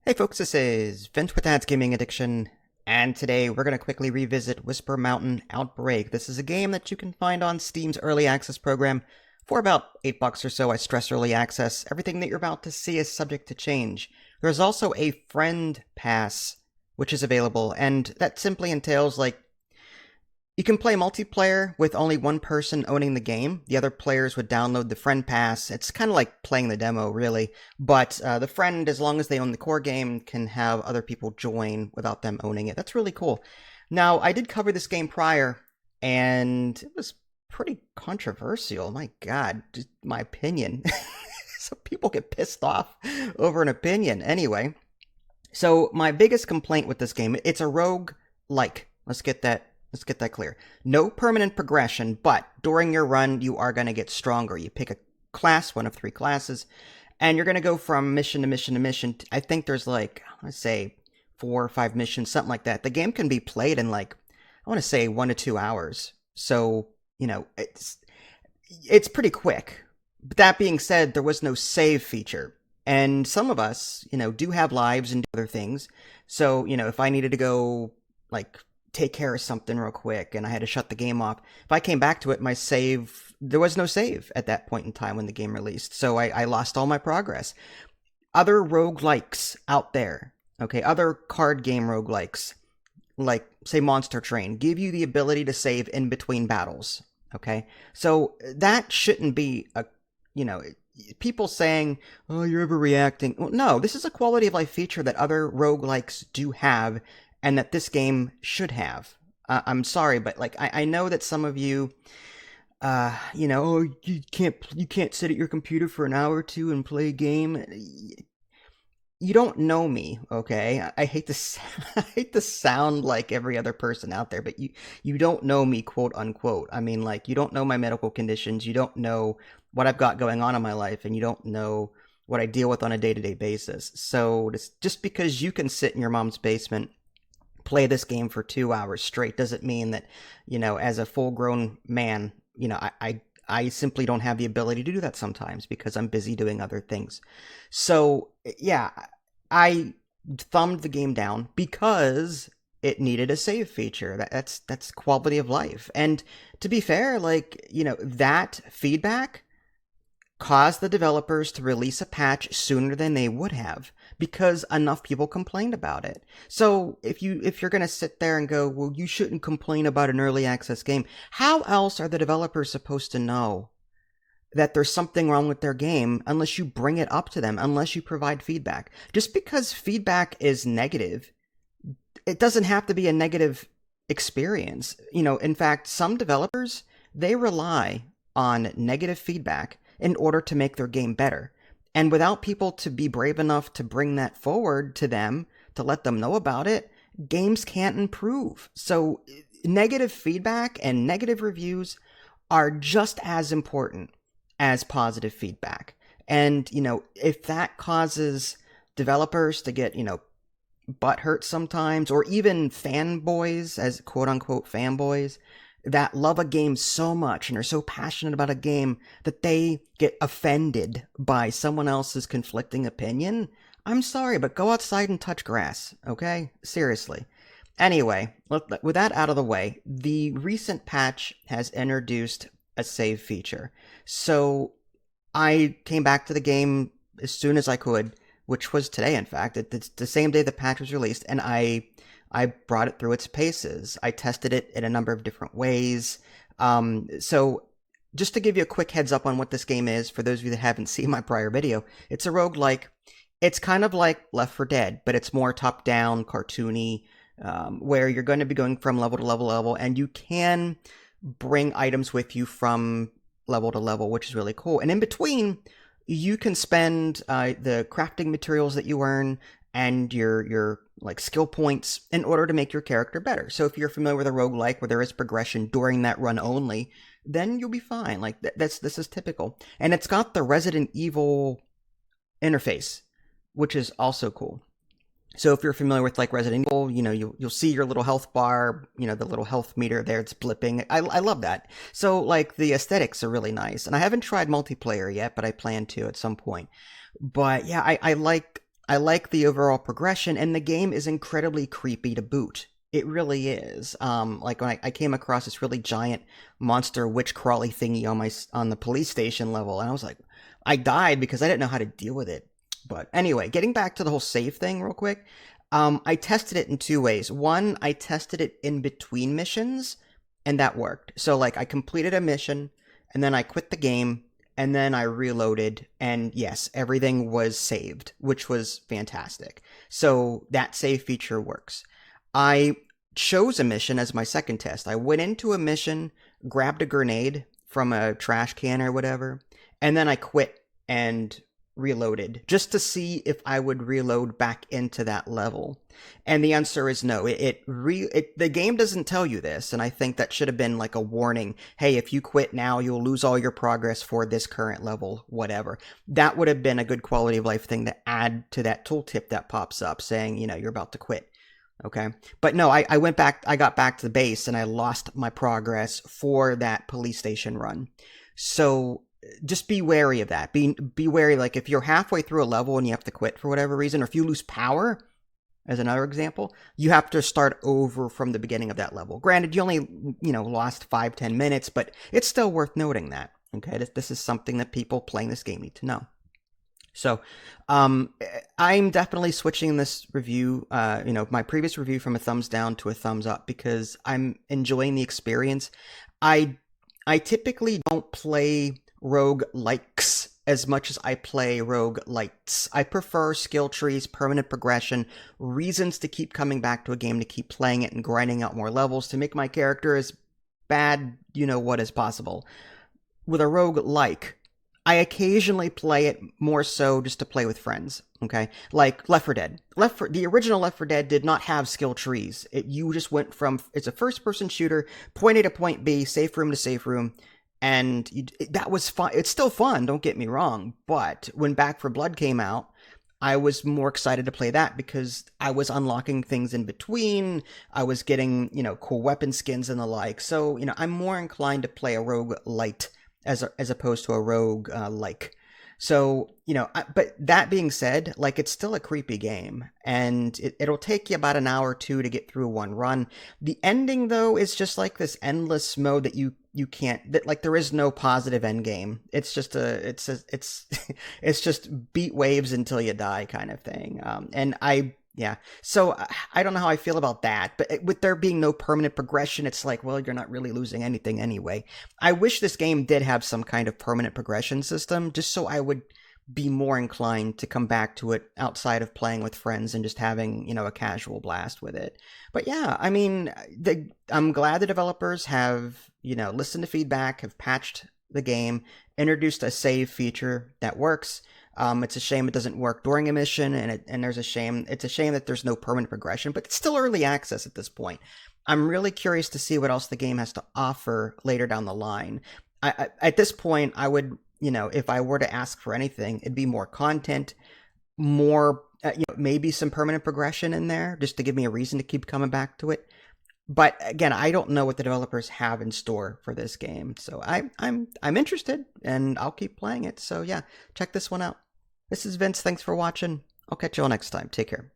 Hey folks, this is Vince with Dad's Gaming Addiction, and today we're going to quickly revisit Whisper Mountain Outbreak. This is a game that you can find on Steam's Early Access program for about $8 or so. I stress early access. Everything that you're about to see is subject to change. There's also a friend pass, which is available, and that simply entails you can play multiplayer with only one person owning the game. The other players would download the friend pass. It's kind of like playing the demo, really. But the friend, as long as they own the core game, can have other people join without them owning it. That's really cool. Now, I did cover this game prior, and it was pretty controversial. My God, just my opinion. So people get pissed off over an opinion. Anyway, so my biggest complaint with this game, it's a rogue-like. Let's get that clear. No permanent progression, but during your run, you are going to get stronger. You pick a class, one of three classes, and you're going to go from mission to mission to mission. I think there's let's say 4 or 5 missions, something like that. The game can be played in I want to say 1 to 2 hours. So, it's pretty quick. But that being said, there was no save feature. And some of us, do have lives and do other things. So, if I needed to go, take care of something real quick and I had to shut the game off, if I came back to it, there was no save at that point in time when the game released. So I lost all my progress. Other roguelikes out there, okay, other card game roguelikes, like, say, Monster Train, give you the ability to save in between battles, okay? So that shouldn't be people saying, oh, you're overreacting. Well, no, this is a quality of life feature that other roguelikes do have, and that this game should have. I'm sorry, but I know that some of you, oh, you can't sit at your computer for an hour or two and play a game. You don't know me, okay? I hate to I hate to sound like every other person out there, but you don't know me, quote unquote. I mean, you don't know my medical conditions, you don't know what I've got going on in my life, and you don't know what I deal with on a day-to-day basis. So just because you can sit in your mom's basement, play this game for 2 hours straight, doesn't mean that, as a full-grown man, I simply don't have the ability to do that sometimes because I'm busy doing other things. So, yeah, I thumbed the game down because it needed a save feature. That's quality of life. And to be fair, that feedback caused the developers to release a patch sooner than they would have because enough people complained about it. So if you're going to sit there and go, well, you shouldn't complain about an early access game, how else are the developers supposed to know that there's something wrong with their game unless you bring it up to them, unless you provide feedback? Just because feedback is negative, it doesn't have to be a negative experience. In fact, some developers, they rely on negative feedback in order to make their game better. And without people to be brave enough to bring that forward to them, to let them know about it, games can't improve. So negative feedback and negative reviews are just as important as positive feedback. And, if that causes developers to get, butthurt sometimes, or even fanboys, as quote unquote fanboys, that love a game so much and are so passionate about a game that they get offended by someone else's conflicting opinion, I'm sorry, but go outside and touch grass, okay? Seriously. Anyway, with that out of the way, the recent patch has introduced a save feature. So I came back to the game as soon as I could, which was today, in fact. It's the same day the patch was released, and I brought it through its paces. I tested it in a number of different ways. So just to give you a quick heads up on what this game is, for those of you that haven't seen my prior video, it's a roguelike. It's kind of like Left 4 Dead, but it's more top-down, cartoony, where you're going to be going from level to level, and you can bring items with you from level to level, which is really cool. And in between, you can spend the crafting materials that you earn and your skill points in order to make your character better. So if you're familiar with a roguelike where there is progression during that run only, then you'll be fine. This is typical. And it's got the Resident Evil interface, which is also cool. So if you're familiar with Resident Evil, you'll see your little health bar, the little health meter there, it's blipping. I love that. So the aesthetics are really nice. And I haven't tried multiplayer yet, but I plan to at some point. But yeah, I like I like the overall progression, and the game is incredibly creepy to boot. It really is. Like when I came across this really giant monster witch crawly thingy on on the police station level, and I was like, I died because I didn't know how to deal with it. But anyway, getting back to the whole save thing real quick, I tested it in two ways. One, I tested it in between missions, and that worked. So like I completed a mission, and then I quit the game, and then I reloaded, and yes, everything was saved, which was fantastic. So that save feature works. I chose a mission as my second test. I went into a mission, grabbed a grenade from a trash can or whatever, and then I quit and reloaded just to see if I would reload back into that level. And the answer is no. The game doesn't tell you this, and I think that should have been like a warning. Hey, if you quit now, you'll lose all your progress for this current level, whatever. That would have been a good quality of life thing to add to that tooltip that pops up saying, you're about to quit. Okay. But no, I went back, I got back to the base and I lost my progress for that police station run. So just be wary of that. Be wary, like if you're halfway through a level and you have to quit for whatever reason, or if you lose power, as another example, you have to start over from the beginning of that level. Granted, you only, lost 5-10 minutes, but it's still worth noting that. Okay. This is something that people playing this game need to know. So, I'm definitely switching this review, my previous review from a thumbs down to a thumbs up because I'm enjoying the experience. I typically don't play rogue likes as much as I play rogue lights. I prefer skill trees, permanent progression, reasons to keep coming back to a game, to keep playing it and grinding out more levels to make my character as bad, what as possible. With a rogue like, I occasionally play it more so just to play with friends, okay? Like Left 4 Dead. The original Left 4 Dead did not have skill trees. You just went from, it's a first-person shooter, point A to point B, safe room to safe room, and that was fun. It's still fun, don't get me wrong, but when Back 4 Blood came out, I was more excited to play that because I was unlocking things in between. I was getting, cool weapon skins and the like. So, I'm more inclined to play a rogue light as opposed to a rogue like. So, but that being said, like it's still a creepy game and it'll take you about an hour or two to get through one run. The ending though is just like this endless mode that you can't, that like there is no positive end game. It's just it's just beat waves until you die kind of thing. Yeah. So I don't know how I feel about that, but with there being no permanent progression, it's like, well, you're not really losing anything anyway. I wish this game did have some kind of permanent progression system, just so I would be more inclined to come back to it outside of playing with friends and just having, a casual blast with it. But yeah, I mean, I'm glad the developers have, listened to feedback, have patched the game, introduced a save feature that works. It's a shame it doesn't work during a mission, and there's a shame. It's a shame that there's no permanent progression, but it's still early access at this point. I'm really curious to see what else the game has to offer later down the line. At this point, I would, if I were to ask for anything, it'd be more content, more, maybe some permanent progression in there, just to give me a reason to keep coming back to it. But again, I don't know what the developers have in store for this game, so I'm interested, and I'll keep playing it. So yeah, check this one out. This is Vince. Thanks for watching. I'll catch you all next time. Take care.